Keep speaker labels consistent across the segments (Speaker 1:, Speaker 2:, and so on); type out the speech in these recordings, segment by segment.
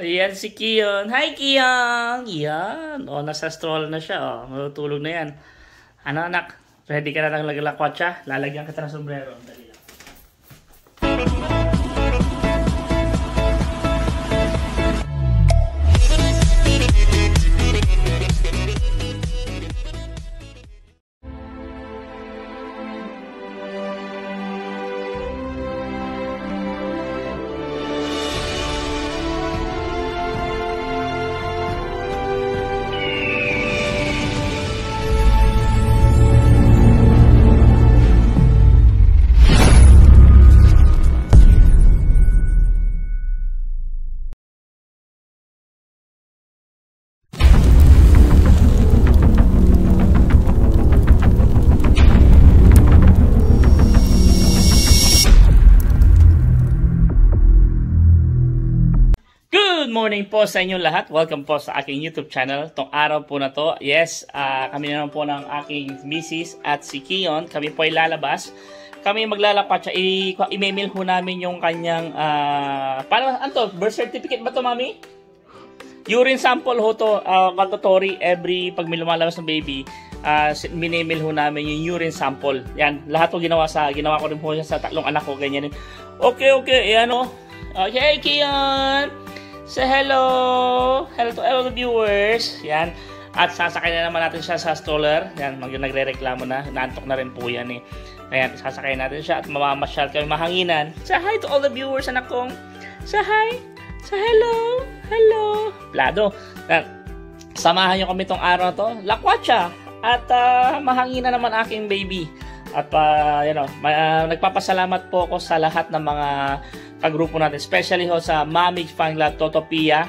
Speaker 1: Ayan si Kion. Hi, Kion! Yan. O, nasa stroller na siya. O, matutulog na yan. Ano, anak? Ready ka na lang laglakwatsa? Lalagyan kita ng sombrero. Dali lang. Good morning po sa inyong lahat. Welcome po sa aking YouTube channel. Itong araw po na to, yes, kami naman po ng aking misis at si Kion. Kami po ay lalabas. Kami maglalakpat siya. I-mail ho namin yung kanyang, paano, ano, birth certificate ba to, mami? Urine sample ho to, mandatory every pag may lumalabas ng baby. Minemail ho namin yung urine sample. Yan, lahat ho ginawa ko rin po sa tatlong anak ko, ganyan. Okay, ayan o. Okay, Kion! Say hello! Hello to all the viewers. Yan. At sasakay na naman natin siya sa stroller. Yan, nagre-reklamo na. Naantok na rin po yan eh. Ayan, sasakay natin siya at mamamasyal kami mahanginan. Say hi to all the viewers, anak kong. Say hi! Say hello! Hello! Plado. Samahan nyo kami tong araw na to. Lakwatsa! At mahanginan naman aking baby. At nagpapasalamat po ako sa lahat ng mga kagrupo natin, especially ho sa Mami Fan Club Totopia.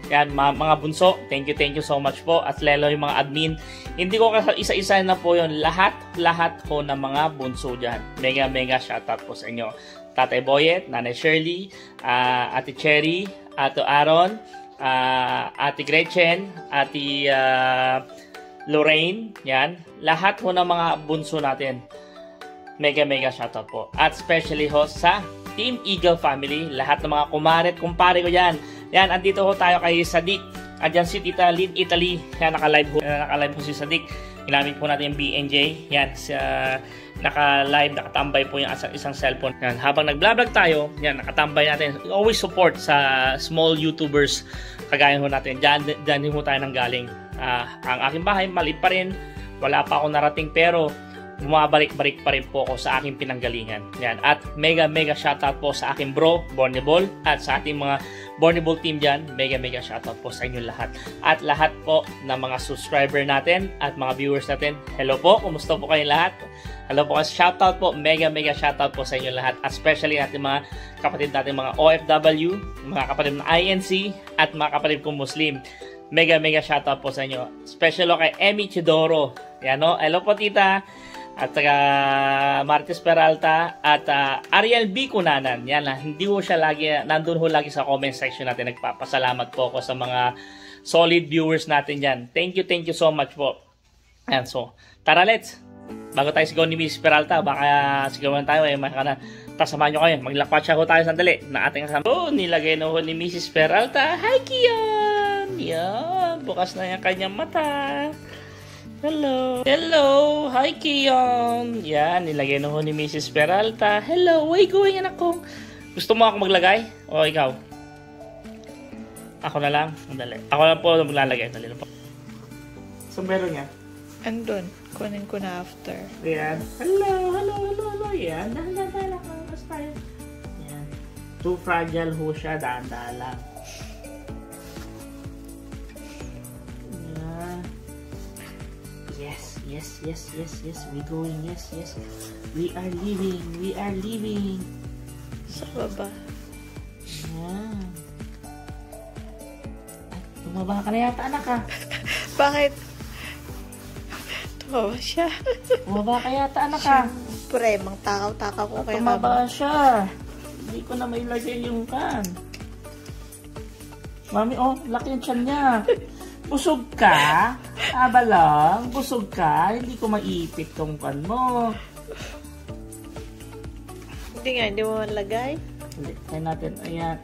Speaker 1: Yan, mga bunso, thank you so much po. At lalo yung mga admin, hindi ko isa-isa na po yun, lahat ho ng mga bunso dyan. Mega shoutout po sa inyo. Tatay Boyet, Nanay Shirley, Ate Cherry, Ate Aaron, Ate Gretchen, Ate Lorraine, yan. Lahat ho ng mga bunso natin. Mega shoutout po. At especially ho sa Team Eagle Family, lahat ng mga kumare at kumpare ko yan. Yan, andito ho tayo kay Sadik. Andyan si Tita Lynn Italy. Yan, naka-live ho si Sadik. Ginamit po natin yung BNJ. Yan, naka-live, nakatambay po yung isang cellphone. Yan, habang nag-vlog tayo, yan, nakatambay natin. Always support sa small YouTubers kagaya ho natin. Diyan ho tayo nang galing. Ang aking bahay, maliit pa rin. Wala pa ako narating pero bumabalik-balik pa rin po ako sa aking pinanggalingan. Yan. At mega shoutout po sa aking bro, Bornable, at sa ating mga Bornable team dyan. Mega shoutout po sa inyong lahat. At lahat po ng mga subscriber natin at mga viewers natin. Hello po, kumusta po kayong lahat? Hello po, shoutout po, mega shoutout po sa inyong lahat. At especially natin mga kapatid natin, mga OFW, mga kapatid ng INC, at mga kapatid kong Muslim. Mega shoutout po sa inyo. Special kay Emmy Chidoro. Yan o, hello po tita. At Martes Peralta at Ariel B. Kunanan. Yan na, hindi ho siya lagi, nandun ho lagi sa comment section natin. Nagpapasalamat po ako sa mga solid viewers natin dyan. Thank you so much po. Ayan, so, tara let's. Bago tayo sigaw ni Miss Peralta, baka sigawan tayo eh, tasamahan nyo kayo. Maglakwatsa ho tayo sandali na ating kasama. Oh, nilagay na ho ni Mrs. Peralta. Hi, Kian! Yan, bukas na yung kanyang mata. Hello. Hi, Kion. Yan, nilagay na ho ni Mrs. Peralta. Hello. Where you going, anak kong? Gusto mo ako maglagay? O, ikaw? Ako na lang? Madali. Ako na po maglalagay. Dali na po. Sombrero niya?
Speaker 2: Andun. Kunin ko na after.
Speaker 1: Yan. Hello. Yan. Dahan-dahan lang. Basta tayo. Yan. Too fragile ho siya. Dahan-dahan lang. Yes. We going. Yes. We are leaving.
Speaker 2: Sa baba.
Speaker 1: Yan. Tumaba ka na yata, anak ha?
Speaker 2: Bakit? Tumaba siya.
Speaker 1: Tumaba ka yata, anak ha?
Speaker 2: Siyempre, mang takaw-takaw ko kaya
Speaker 1: tumaba siya. Hindi ko na mailagay yung kan. Mami, oh, laki yung tiyan niya. Busog ka? Aba lang, busog ka? Hindi ko maipit tong kan mo.
Speaker 2: Hindi nga, hindi mo malagay.
Speaker 1: Hindi, try natin. Ayan.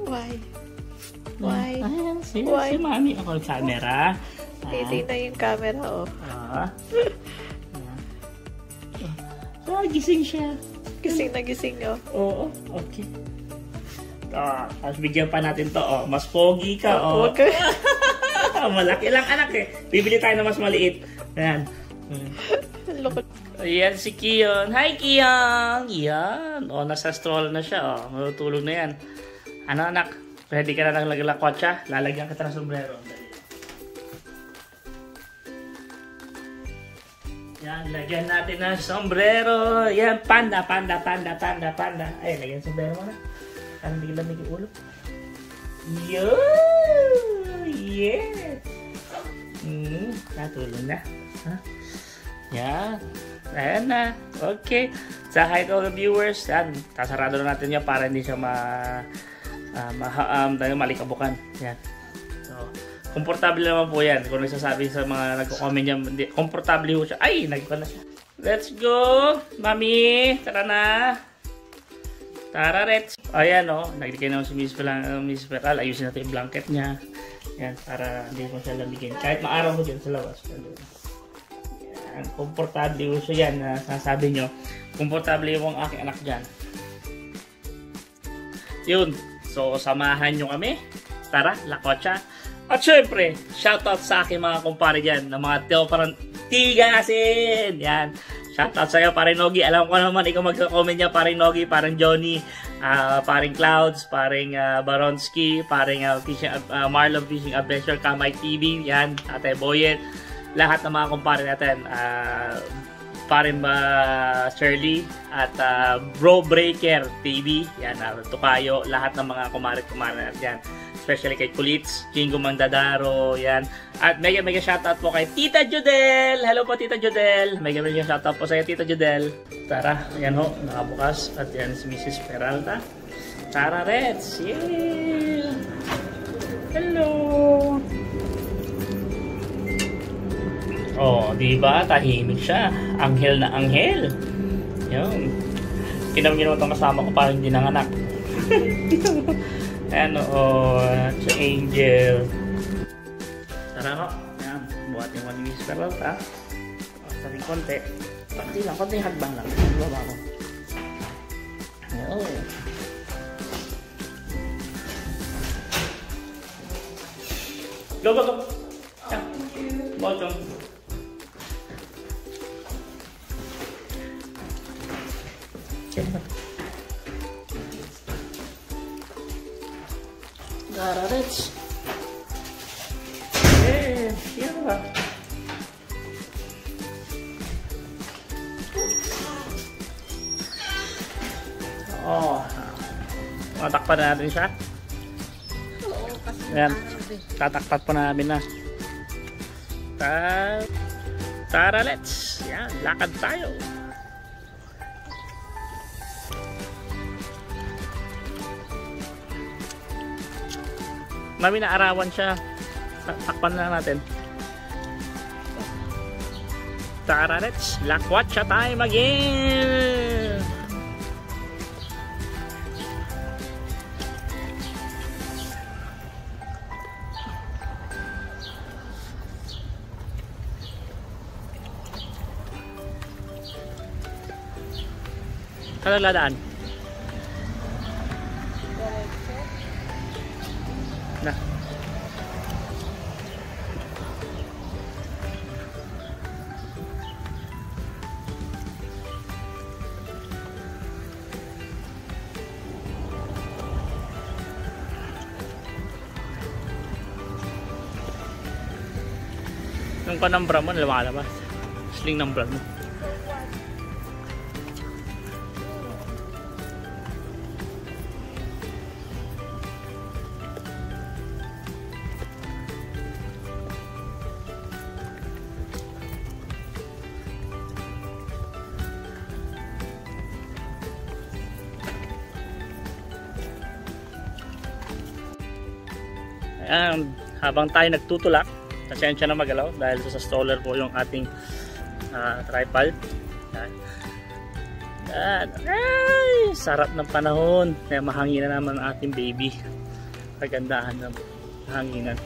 Speaker 2: Why? Why?
Speaker 1: Ayan, si mami. Ako yung camera.
Speaker 2: Titignan yung camera, oh.
Speaker 1: Gising siya.
Speaker 2: Gising na gising, oh.
Speaker 1: Oo, okay. Tapos bigyan pa natin to, oh. Mas pogi ka, oh.
Speaker 2: Huwag ka.
Speaker 1: Malaki lang anak eh. Bibili tayo na mas maliit. Ayan.
Speaker 2: Lukot.
Speaker 1: Ayan si Kion. Hi, Kion! Yan. O, nasa stroller na siya. O, matutulog na yan. Ano, anak? Ready ka na ng laglakwatsa? Lalagyan kita ng sombrero. Yan, lagyan natin ng sombrero. Yan, panda. Ay, lagyan ng sombrero mo na. Ano, lamig yung ulo? Yes! Natulog na. Ha? Yan. Ayan na. Okay. Sa hi to all the viewers. Yan. Tasarado na natin yan para hindi siya malikabukan. Yan. So, komportable naman po yan. Kung nagsasabi sa mga nagko-comment yan, komportable po siya. Ay! Nagko na siya. Let's go! Mami! Tara na! Tara, Rets! Ayan, o. Nagdikay naman si Miss Peral. Ayusin natin yung blanket niya. Yan. Para hindi mo siya lamigin. Kahit maaraw mo dyan sa labas. Yan. Komportable po siya yan. Sasabi nyo. Komportable yung aking anak dyan. Yun. So, samahan nyo kami. Tara, lakwatsa. At syempre, shoutout sa aking mga kumpare dyan. Na mga Teo parang tigasin. Yan. Shoutout sa'yo, paring Nogi. Alam ko naman, ikaw magka-comment niya, paring Nogi, paring Johnny, paring Clouds, paring Baronski, paring Marlon Fishing Adventure, Kamay TV, yan, Ate Boyet, lahat ng mga kumpare natin, paring Shirley, at Bro Breaker TV, yan, Tukayo, lahat ng mga kumare natin yan. Especially kay Kulits, Jingo Mandadaro, yan. At mega shoutout po kay Tita Judel. Hello po Tita Judel. Mega shoutout po sa iyo Tita Judel. Tara, yan ho, nakabukas. At yan si Mrs. Peralta. Tara Reds. Yeah. Hello. Oh, di ba? Tahimik siya. Anghel na anghel. Yun. Kinam-ginawa itong kasama ko parang hindi nanganak. Ano, sa Angel. Tara ko. Ayan, buhatin mo ni Miss Peralta. Saling konti. Konti hagbang lang. Baba ko. Ayan. Go. Ayan. Bottom. Tara, Reds. Yan ba? Tatakpan na natin siya. Ayan. Tatakpan pa namin na. Tara, let's. Yan. Lakad tayo. Mami, naarawan siya. Takpan na natin. Tara, let's lakwatsa time again. Saan nagladaan? Na. Yung panambra mo, lumalabas. Sling ng bra mo. Habang tayo nagtutulak, pasensya na magalaw dahil sa stroller po yung ating tripod. At, ay, sarap ng panahon. Kaya mahanginan naman ang ating baby. Kagandahan ng hanginan.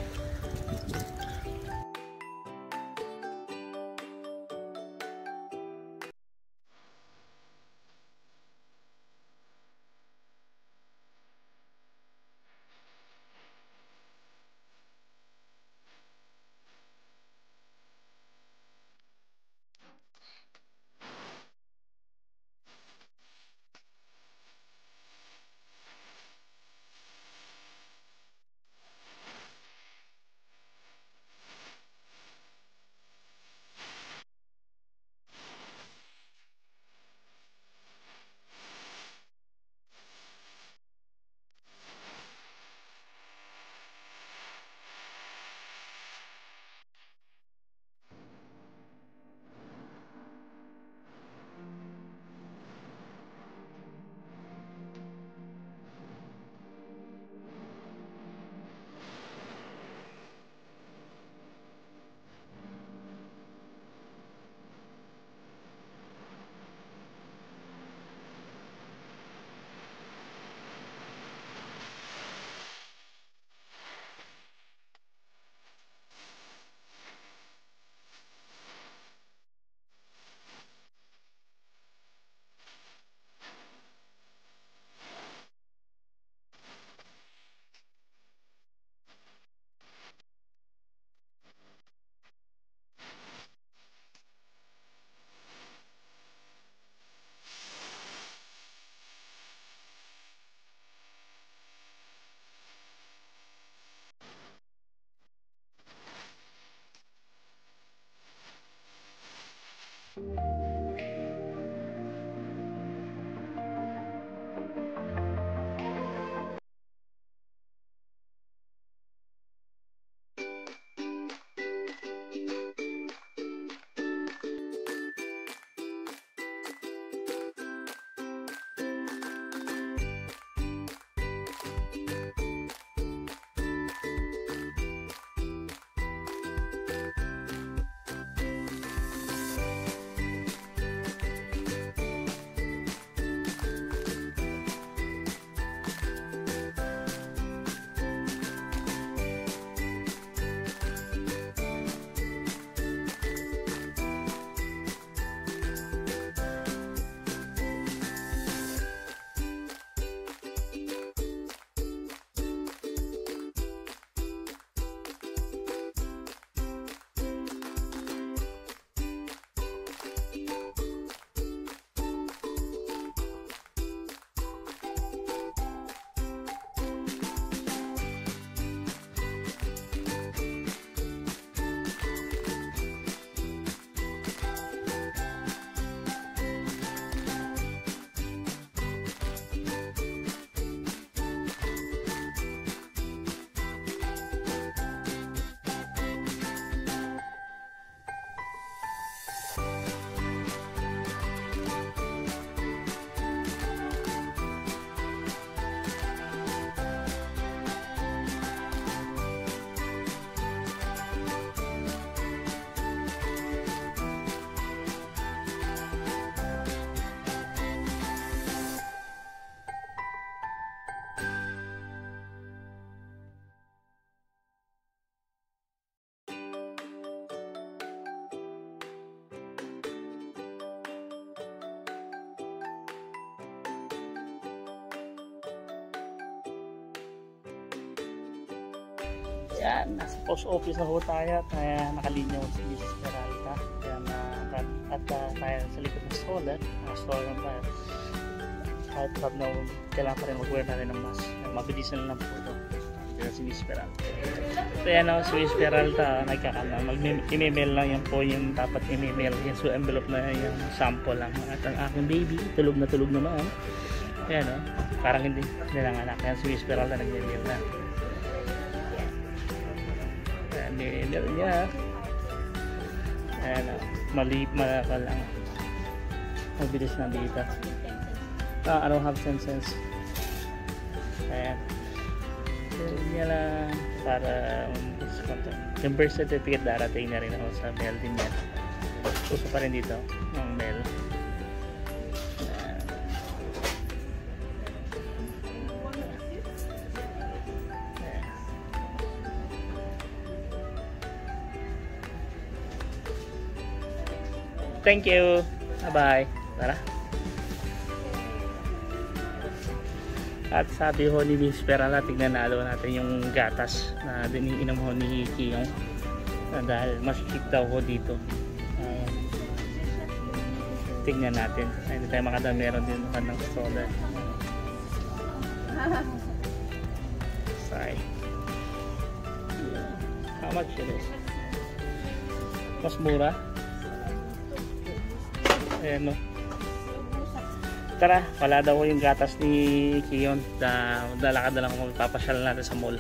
Speaker 1: Yan, nasa post office na ho tayo. Kaya nakalinya ko si Mrs. Peralta. Kaya at tayo sa likod ng stroller. Stroller tayo. Kahit pag na kailangan pa rin mag-wear natin ng mask. Mabilisan lang po ito. Kaya si Mrs. Peralta. So yan ako, si Mrs. Peralta. Nagkakala. Mag-email lang yan po yung dapat email. Yan so envelope na yung sample lang. At ang aking baby, tulog naman. Yan o. Parang hindi nilanganak. Kaya si Mrs. Peralta nag-email na. Email niya. Ayan o. Malaka lang. Mabilis na dito. I don't have 10 cents. Ayan. Email niya lang para discount. Yung birth certificate darating na rin ako sa mail din yan. Uso pa rin dito ang mail. Ayan. Thank you. Bye-bye. Tara. At sabi ho ni Miss Perala, tignan na natin yung gatas na diniinom ho ni Kiyong. Dahil mas cheap daw ho dito. Tignan natin. Ay, hindi tayo makadaan. Meron din ng soda. Sorry. How much it is? Mas mura. Ayan, no. Tara, wala daw yung gatas ni Kiyon. Dalakad na lang kung papasyal natin sa mall.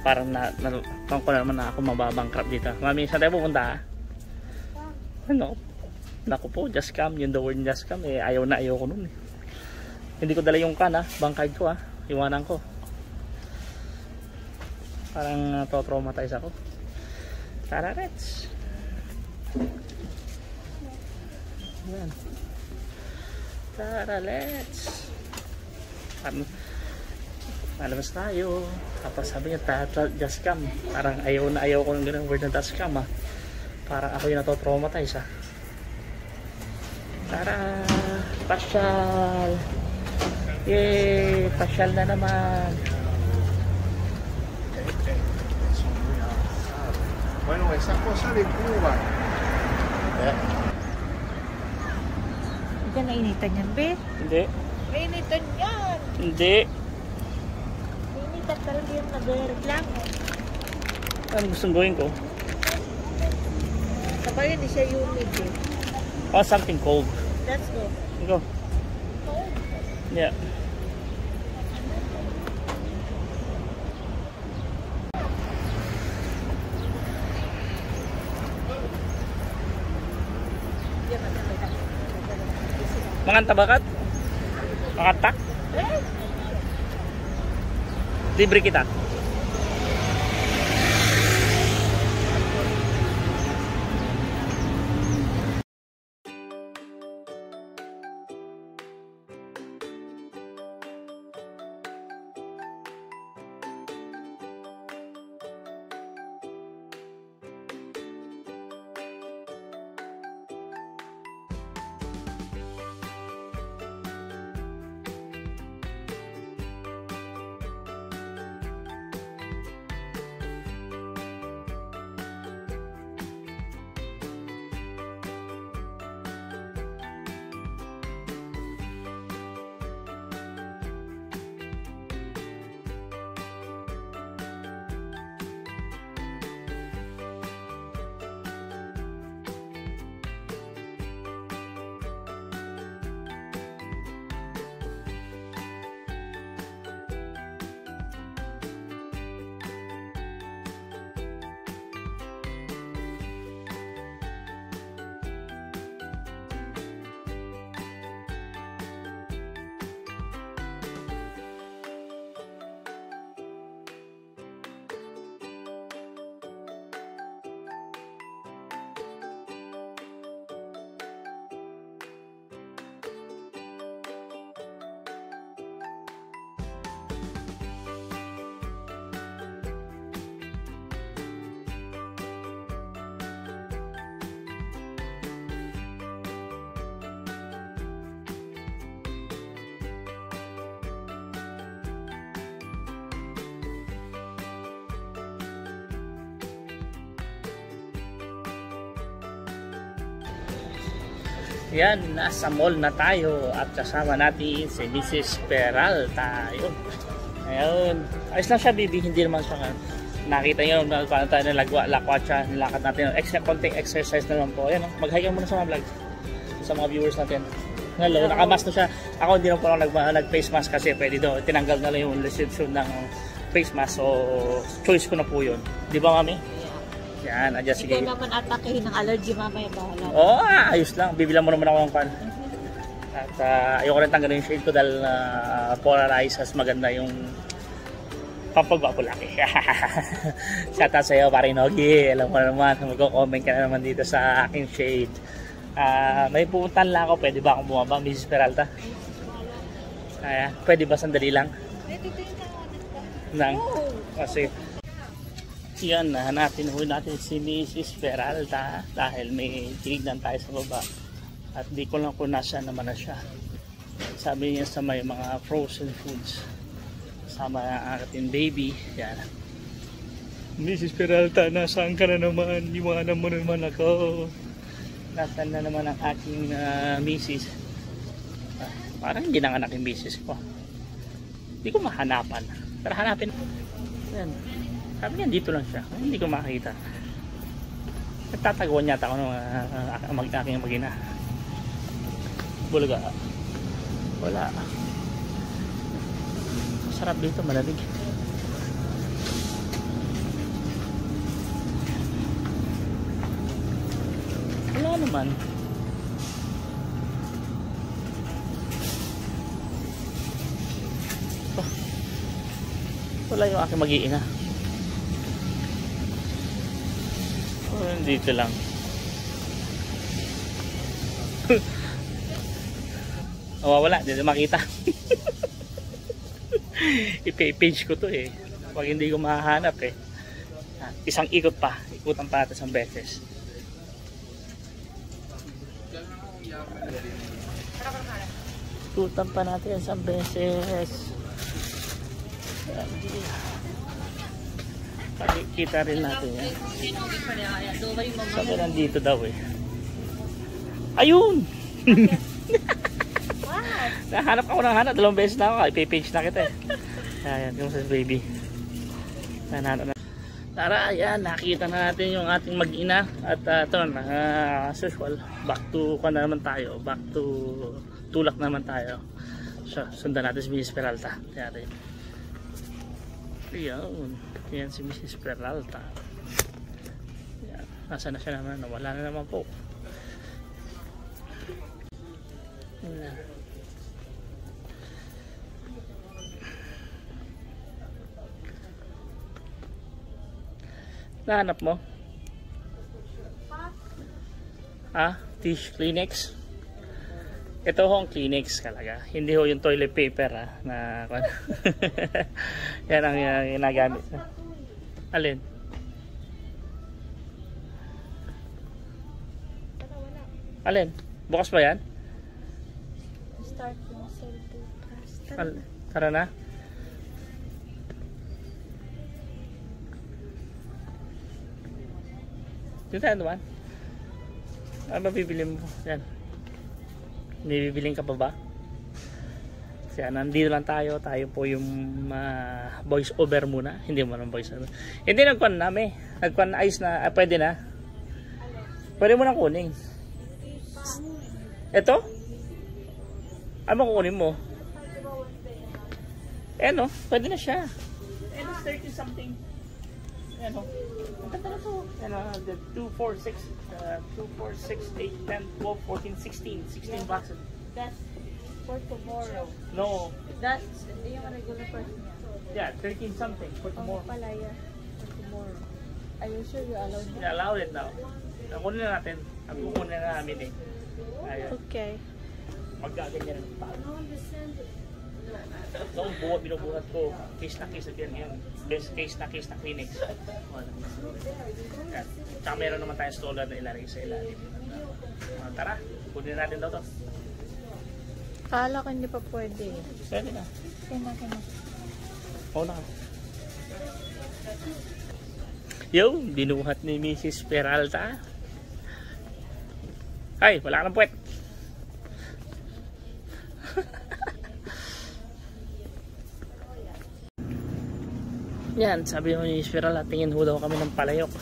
Speaker 1: Parang pang ko naman na ako mababangkrap dito. Mami, saan tayo pupunta? Ano? Naku po, just come. Yung the word just come, eh, ayaw ko nun eh. Hindi ko dala yung kan ha. Bangkay ko ha. Iwanan ko. Parang to-traumatize ako. Tara, let's. Ayan. Tara, let's. Malabas tayo. Tapos sabi niya, just come. Parang ayaw ko ng ganun word na just come ha. Parang ako yung nato-traumatize ha. Tara, pasyal. Yay, pasyal na naman.
Speaker 3: Bueno, esa cosa de Cuba.
Speaker 2: Hindi ka nainitan yan, be?
Speaker 1: Hindi.
Speaker 2: Nainitan yan!
Speaker 1: Hindi.
Speaker 2: Nainitan talaga yung nag-reklamo.
Speaker 1: Ano gustong gawin ko?
Speaker 2: Kapag hindi siya humid eh.
Speaker 1: Oh, something cold.
Speaker 2: Let's go.
Speaker 1: Go. Yeah. Manganta bakat? Makatak? Libre kita. Yan, nasa mall na tayo at kasama natin si Mrs. Peralta. Ayun. Ayos lang siya, baby. Hindi naman siya nakita nyo paano tayo lakwat siya. Nilakad natin. Konting exercise na lang po. Ayan, mag-hi ka muna sa mga vlog. Sa mga viewers natin. Hello, nakamask na siya. Ako hindi na po ako nag-face mask kasi pwede daw. Tinanggal na lang yung restriction ng face mask. So, choice ko na po yun. Di ba, mami? Yan, adjust sige.
Speaker 2: Ikaw naman atakehin ng allergy mamaya bahala.
Speaker 1: Oo, ayos lang. Bibilang mo naman ako ng pan. At ayoko rin tanggalin yung shade ko dahil polarized as maganda yung pampagwapo laki. Shout out sa'yo, pare Nogi. Alam mo naman, mag-comment ka na naman dito sa aking shade. May pupuntahan lang ako. Pwede ba akong bumaba, Mrs. Peralta? Pwede ba sandali lang?
Speaker 2: Pwede din
Speaker 1: Nang, kasi Yan, nahanapin ho natin si Mrs. Peralta dahil may tinignan tayo sa baba at di ko lang kung nasaan naman na siya. Sabi niya sa may mga frozen foods sama ang ating baby. Yan. Mrs. Peralta, nasaan ka na naman? Iwanan mo naman ako. Nasaan na naman ang aking Mrs. Parang hindi nanganak yung Mrs. ko. Hindi ko mahanapan. Pero hanapin. Yan. Sabi niya, dito lang siya. Hindi ko makakita. Nagtataguan yata ako ng aking mag-ina. Bulaga. Wala. Sarap dito, malamig. Wala naman. Oh. Wala yung aking mag-iina. Dito lang. Wala, dito makita. I-page ko to eh. Pag hindi ko mahanap eh. Isang ikot pa. Ikutan pa natin isang beses. Ikutan pa natin isang beses. Kita rin natin yan. Sabi nandito daw eh. Ayun! Nahanap ako ng hanap. 2 beses na ako. Ipipage na kita eh. Ayan, yung sa baby. Nahanap na. Tara, ayan. Nakita na natin yung ating mag-ina. At ito na, as usual, back to ka na naman tayo. Back to tulak naman tayo. So, sundan natin si Mrs. Peralta. Ayan. Ayan. Ayan si Mrs. Peralta. Ayan. Nasaan na siya naman? Wala na naman po. Ayan. Nahanap mo? Tissue Kleenex? Ito ho ang Kleenex talaga. Hindi ho yung toilet paper na yan ang ginagamit. Alin? Alin? Bukas ba yan?
Speaker 2: Start yung cellphone.
Speaker 1: Tara na. Dito tayo naman. Ano bibili mo? Yan. Nibibiling ka pa ba? Kasi nandito lang tayo. Tayo po yung voice over muna. Hindi mo naman voice over. Hindi nagkuhan namin. Nagkuhan na ayos na. Pwede na. Pwede mo na kunin. Ito? Ano kukunin mo? No? Pwede na siya. 30 something. Ano? Ang ganda na to. The 2, 4, 6, 8, 10, 12, 14, 16 boxes.
Speaker 2: That's for tomorrow.
Speaker 1: No.
Speaker 2: That's yung regular price niya.
Speaker 1: Yeah, 13 something for tomorrow.
Speaker 2: Pala yan. For tomorrow. Are you sure you allowed it?
Speaker 1: I allowed it now. Kunin na natin. Ang kukunin na namin eh. Ayan.
Speaker 2: Okay.
Speaker 1: Magkaganyan ng tao. Noong binubuhat ko, case na case again yun. Best case na Kleenex. Tsaka meron naman tayong stroller na ilalagay sa ilalim. Tara, kunin natin daw to.
Speaker 2: Kala ko hindi pa pwede.
Speaker 1: Pwede na.
Speaker 2: Kaya na.
Speaker 1: Oo na. Yo, binuhat ni Mrs. Peralta. Ay, wala ka ng puwet. Yan, sabi mo ni Spiral, tingin ho daw kami ng palayok.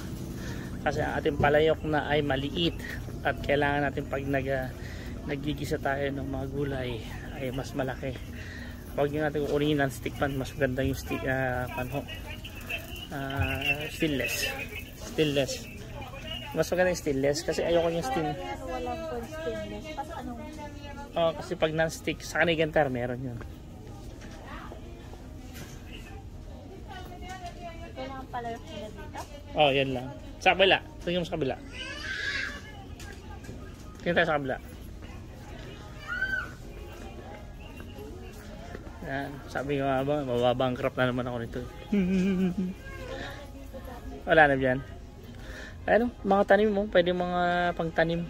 Speaker 1: Kasi ang ating palayok na ay maliit. At kailangan natin pag nagigisa tayo ng mga gulay ay mas malaki. Huwag nyo natin kukunin ng stick pan. Mas maganda yung stick, stainless. Stainless. Mas maganda yung stainless kasi ayoko yung stainless.
Speaker 2: Walang stainless.
Speaker 1: Kasi pag non-stick, sa kanigantar meron yun.
Speaker 2: Pala yung nila dito?
Speaker 1: Oh, yan lang. Sa kabila. Tingnan mo sa kabila. Tingnan tayo sa kabila. Yan. Sabi nga ba, mababankrupt na naman ako nito. Wala na dyan. Ano, mga tanim mo, pwede mga pangtanim.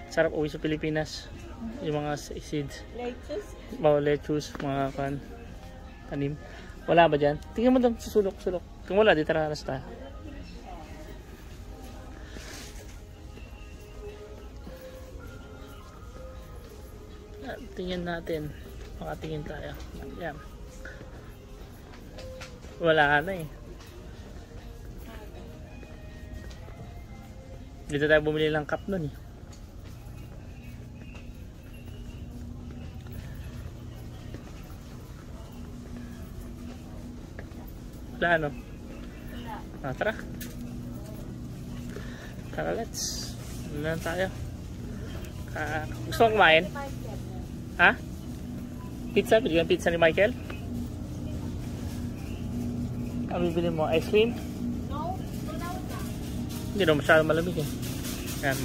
Speaker 1: Sarap uwi sa Pilipinas. Yung mga seeds.
Speaker 2: Lettuce?
Speaker 1: Lettuce, mga tanim. Wala ba dyan? Tingnan mo doon, susulok. Kung wala, di tararas tayo. Tingnan natin. Makatingin tayo. Yan. Wala na eh. Dito tayo bumili ng cup nun eh. Wala no? Wala. Tara. Tara, let's. Wala na tayo. Gusto mong kumain? Ha? Pizza? Bigyan pizza ni Michael? Ano bibili mo? Ice cream?
Speaker 2: No,
Speaker 1: Hindi naman masyado malamig eh. Yan,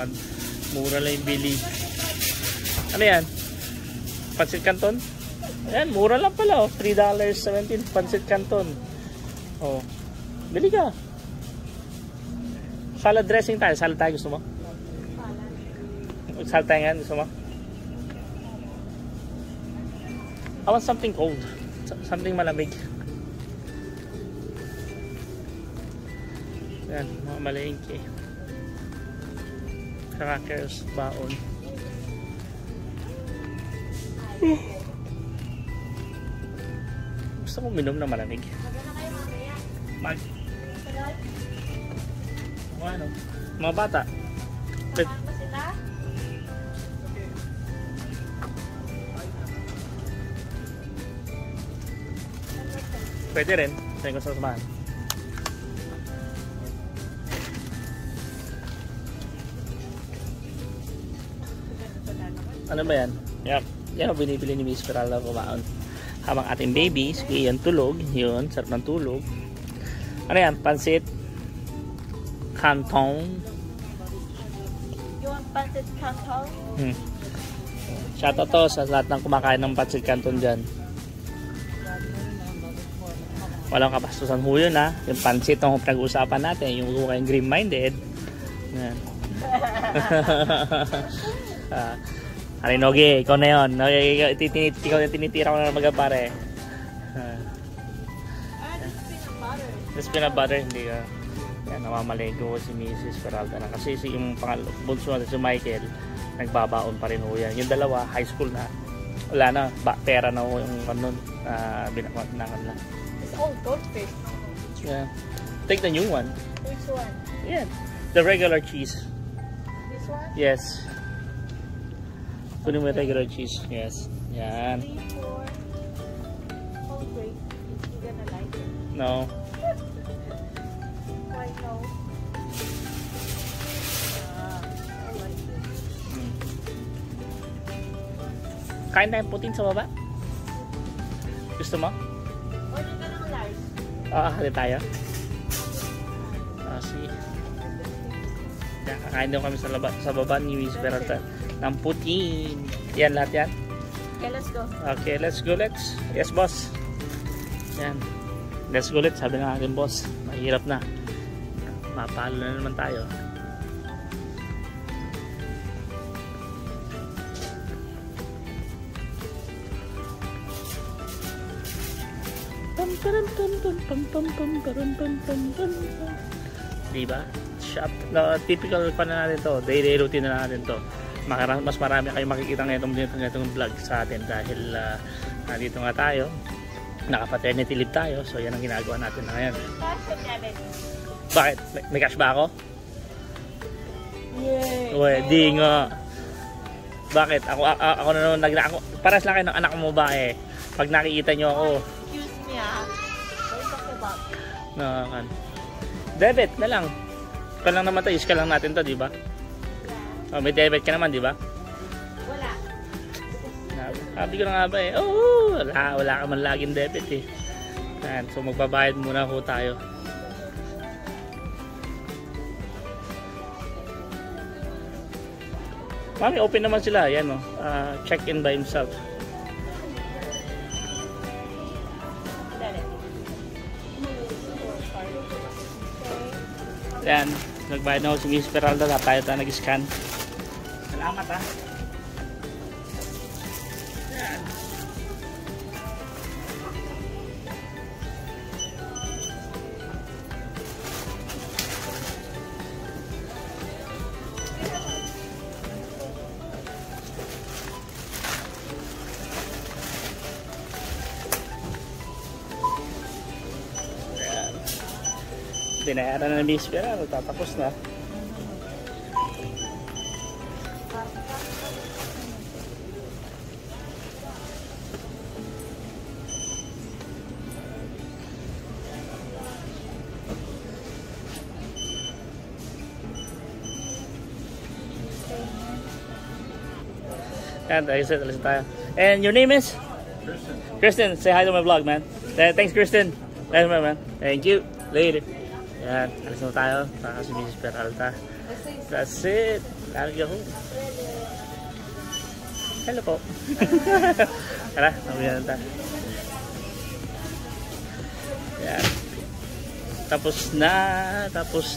Speaker 1: mura lang yung bili. Ano yan? Pancit Canton? Ayan, mura lang pala oh. $3.17 Pancit Canton. Oh. Bili ka. Salad dressing tayo. Salad tayo gusto mo? Salad tayo yan gusto mo? I want something cold. Something malamig. Yan, mga malengke. Crackers, baon. Gusto ko minom na malamig. Mag. Ano? Mga bata. Pwede rin. Pwede ko sa samahan. Ano ba yan? Yep. Yan ang binibili ni Miss Peralta kumaon. Habang ating baby, sige yan tulog. Yun, sarap ng tulog. Ano yan? Pancit Canton.
Speaker 2: You want pancit canton?
Speaker 1: Shoutout to sa lahat ng kumakain ng pancit Canton dyan. Walang kapastusan ho yun ha. Yung pancit ang pinag-uusapan natin. Yung kayong green-minded. Yan. Arinogi, ikaw na yun. Ikaw na tinitira ko na magapare. This peanut butter, hindi ka. Yan, namamalego si Mrs. Peralta na. Kasi yung bunso natin si Michael, nagbabaon pa rin ho yan. Yung dalawa, high school na. Wala na, pera na ho yung kanon. Binakan na.
Speaker 2: It's all goldfish.
Speaker 1: Yeah. Take the new one.
Speaker 2: Which one?
Speaker 1: Yeah. The regular cheese.
Speaker 2: This one?
Speaker 1: Yes. Kunin mo yung regular cheese. Yes. Yan.
Speaker 2: 3, 4. Oh great. Is he gonna like it?
Speaker 1: No.
Speaker 2: Why no? I like it.
Speaker 1: Kain tayong putin sa baba. Gusto mo?
Speaker 2: Order ka ng large.
Speaker 1: Hali tayo. See. Yan, kakain daw kami sa baba ni Miss Peralta ng putin. Yan lahat yan.
Speaker 2: Okay, let's go.
Speaker 1: Okay, let's go, let's. Yes, boss. Yan. Let's go, let's. Sabi ng aking boss. Mahirap na. Mapalo na naman tayo. Diba? Shop. No, typical pa na natin to. Daily routine na natin to. Mas marami kayo makikita ngayong vlog sa atin dahil nandito nga tayo. Naka-paternity leave tayo. So yan ang ginagawa natin na ngayon. Bakit? May cash ba ako?
Speaker 2: Yay!
Speaker 1: Uwe, di nga. Bakit? Ako na naman paras lang kayo ng anak mo ba eh. Pag nakikita nyo ako.
Speaker 2: Excuse me ah. What are you talking about?
Speaker 1: Nakakan. Debit na lang. Ika lang naman to. Use ka lang natin to, di ba? Oh, may debit ka naman, di ba?
Speaker 2: Wala.
Speaker 1: Sabi ko na nga ba eh. Oh, wala ka man laging debit eh. Yan. So magbabayad muna ho tayo. Mami, open naman sila. Yan o. Check in by himself. Yan, nagbayad na ako si Miss Peralta. Tayo nag-scan. Salamat ha. Yan. Binayaran na ng Miss Peralta. Tatapos na. And alis tayo. And your name is?
Speaker 3: Kristen.
Speaker 1: Kristen, say hi to my vlog, man. Thanks, Kristen. Thanks, man. Thank you. Later. Yan, alis na tayo. Saka si Mrs. Peralta. That's it. Lagi ako. Hello po. Tara, nabiyan na tayo. Yan. Tapos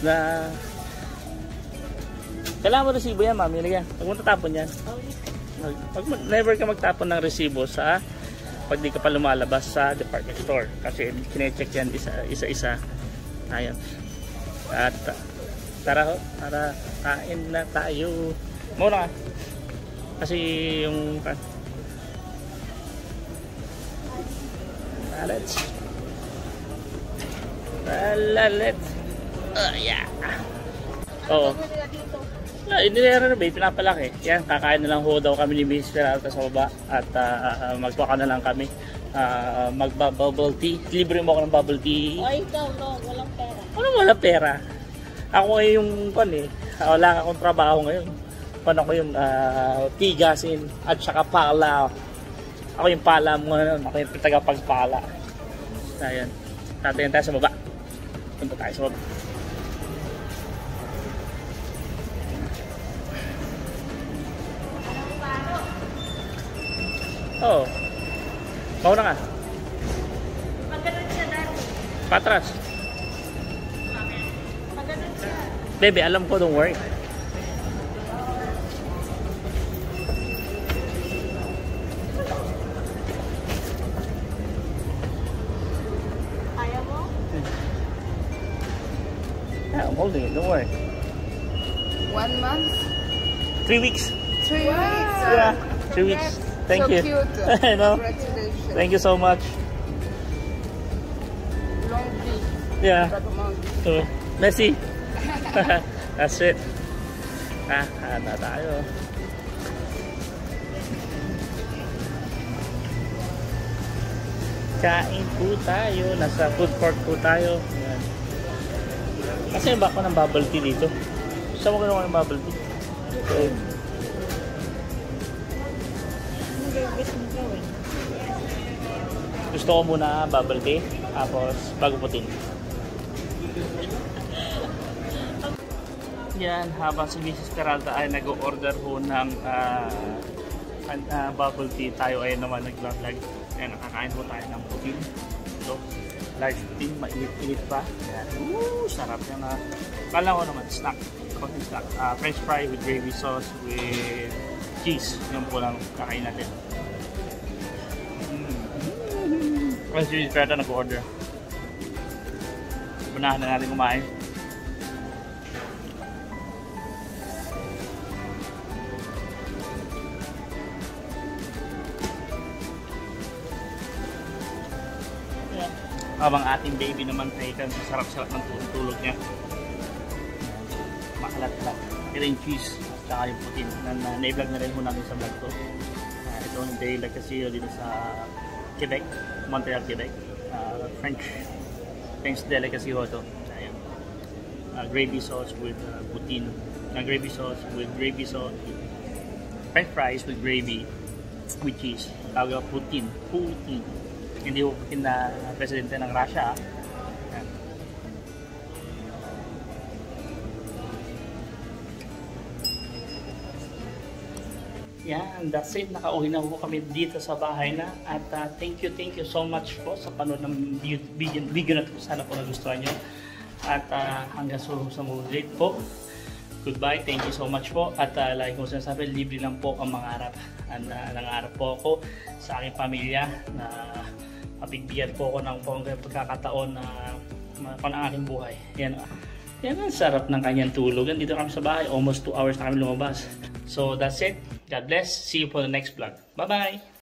Speaker 1: na. Kailangan mo resibo yan, mami. Huwag mo tatapon yan. Never ka magtapon ng resibo sa pag di ka pa lumalabas sa department store kasi kine-check yan isa-isa. Ayun. At tara kain na tayo. Muna ka. Kasi yung let's yeah. Oo. Inirenovate, pinapalaki. Yan, kakain na lang ho daw kami ni Miss Peralta sa baba at magpaka na lang kami. Magba-bubble tea. Libre mo ako ng bubble tea.
Speaker 2: Ay, ikaw, no, walang pera.
Speaker 1: Ano walang pera? Ako yung wala akong trabaho ngayon. Ako yung tigasin at saka pala. Ako yung pala mo ngayon. Ako yung tagapagpala. Ayan. Tatayin tayo sa baba. Punta tayo sa baba. Oo. Mauna ka.
Speaker 2: Maganon siya dati.
Speaker 1: Patras.
Speaker 2: Maganon siya.
Speaker 1: Bebe, alam ko, don't worry.
Speaker 2: Kaya mo?
Speaker 1: Yeah, I'm holding it, don't worry.
Speaker 4: 1 month?
Speaker 1: 3 weeks.
Speaker 4: 3 weeks?
Speaker 1: Yeah, 3 weeks. Thank
Speaker 4: so
Speaker 1: you.
Speaker 4: Cute.
Speaker 1: I know.
Speaker 4: Congratulations.
Speaker 1: Thank you so much.
Speaker 4: Long week.
Speaker 1: Yeah.
Speaker 4: Recommend.
Speaker 1: So, Messi. That's it. Handa tayo. Kain po tayo. Nasa food court po tayo. Yan. Kasi ba ako ng bubble tea dito? Saan mo ginawa ng bubble tea? Okay. Gusto ko muna bubble tea, tapos bago putin. Yan, habang si Mrs. Peralta ay nag-order ho ng bubble tea, tayo ay naman nag-vlog. Yan, nakakain po tayo ng putin. So, large putin, mainit-init pa. Yan, sarap yan. Kala ko naman, snack. Konting snack. French fry with gravy sauce with cheese. Yan po lang kakain natin. Kasi si Peralta nag-order. Unahan na natin kumain. Habang ating baby naman ay sarap-sarap ng tulog niya. Makalat-lat. Ito yung cheese at saka yung putin. Na-vlog na rin po natin sa vlog to. Ito yung delicacy dito sa Quebec, Montreal, Quebec. French delicacy ho ito. Gravy sauce with putin. Gravy sauce with French fries with gravy with cheese. Tawag putin. Putin. Hindi ko putin na presidente ng Russia. Yan, that's it. Nakauwi na po kami dito sa bahay na. At thank you so much po sa panood ng video na ito. Sana po nagustuhan nyo. At hanggang sa muli po. Goodbye, thank you so much po. At like ko sinasabi, libre lang po ang mangarap. Nangarap po ako sa aking pamilya na mabigyan po ako ng pagkakataon na ang aking buhay. Yan ang sarap ng kanyang tulog. Dito kami sa bahay, almost 2 hours na kami lumabas. So that's it. God bless. See you for the next vlog. Bye-bye!